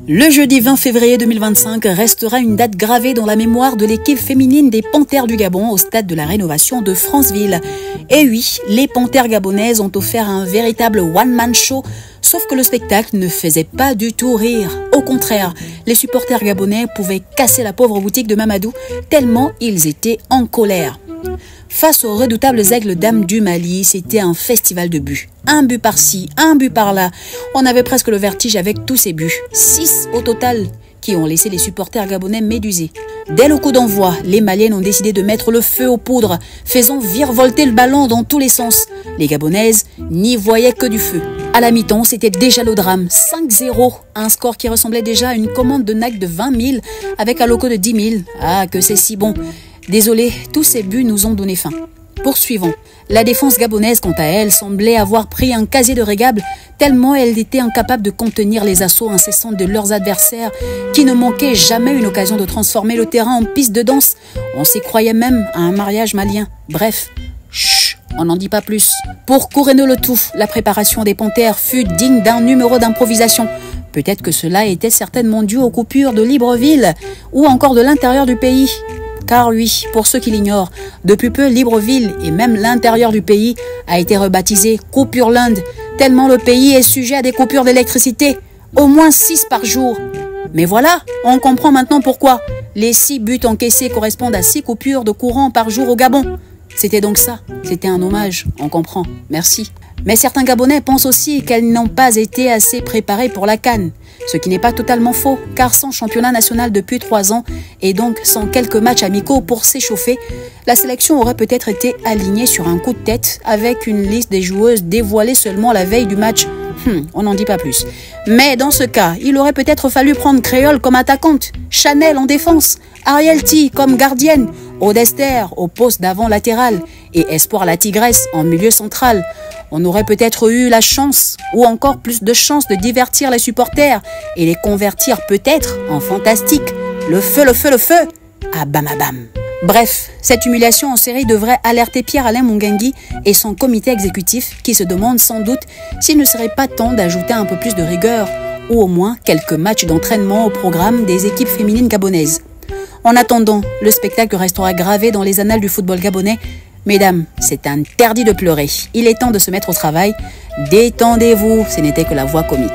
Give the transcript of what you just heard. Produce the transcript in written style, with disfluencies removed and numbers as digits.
Le jeudi 20 février 2025 restera une date gravée dans la mémoire de l'équipe féminine des Panthères du Gabon au stade de la Rénovation de Franceville. Et oui, les Panthères gabonaises ont offert un véritable one-man show, sauf que le spectacle ne faisait pas du tout rire. Au contraire, les supporters gabonais pouvaient casser la pauvre boutique de Mamadou tellement ils étaient en colère. Face aux redoutables aigles dames du Mali, c'était un festival de buts. Un but par-ci, un but par-là. On avait presque le vertige avec tous ces buts. 6 au total, qui ont laissé les supporters gabonais médusés. Dès le coup d'envoi, les Maliennes ont décidé de mettre le feu aux poudres, faisant virevolter le ballon dans tous les sens. Les Gabonaises n'y voyaient que du feu. À la mi-temps, c'était déjà le drame. 5-0, un score qui ressemblait déjà à une commande de NAC de 20 000 avec un loco de 10 000. Ah, que c'est si bon. Désolé, tous ces buts nous ont donné faim. Poursuivons. La défense gabonaise, quant à elle, semblait avoir pris un casier de régable tellement elle était incapable de contenir les assauts incessants de leurs adversaires qui ne manquaient jamais une occasion de transformer le terrain en piste de danse. On s'y croyait même à un mariage malien. Bref, chut, on n'en dit pas plus. Pour couronner le tout, la préparation des Panthères fut digne d'un numéro d'improvisation. Peut-être que cela était certainement dû aux coupures de Libreville ou encore de l'intérieur du pays. Car oui, pour ceux qui l'ignorent, depuis peu, Libreville et même l'intérieur du pays a été rebaptisé Coupure-Linde, tellement le pays est sujet à des coupures d'électricité, au moins 6 par jour. Mais voilà, on comprend maintenant pourquoi. Les 6 buts encaissés correspondent à 6 coupures de courant par jour au Gabon. C'était donc ça, c'était un hommage, on comprend, merci. Mais certains Gabonais pensent aussi qu'elles n'ont pas été assez préparées pour la CAN. Ce qui n'est pas totalement faux, car sans championnat national depuis 3 ans et donc sans quelques matchs amicaux pour s'échauffer, la sélection aurait peut-être été alignée sur un coup de tête avec une liste des joueuses dévoilée seulement la veille du match. On n'en dit pas plus. Mais dans ce cas, il aurait peut-être fallu prendre Créole comme attaquante, Chanel en défense, Ariel T comme gardienne, Odester au poste d'avant latéral et Espoir la Tigresse en milieu central. On aurait peut-être eu la chance, ou encore plus de chance de divertir les supporters et les convertir peut-être en fantastique. Le feu, le feu, le feu, à bam à bam. Bref, cette humiliation en série devrait alerter Pierre-Alain Mungangui et son comité exécutif qui se demandent sans doute s'il ne serait pas temps d'ajouter un peu plus de rigueur ou au moins quelques matchs d'entraînement au programme des équipes féminines gabonaises. En attendant, le spectacle restera gravé dans les annales du football gabonais. Mesdames, c'est interdit de pleurer. Il est temps de se mettre au travail. Détendez-vous, ce n'était que la voix comique.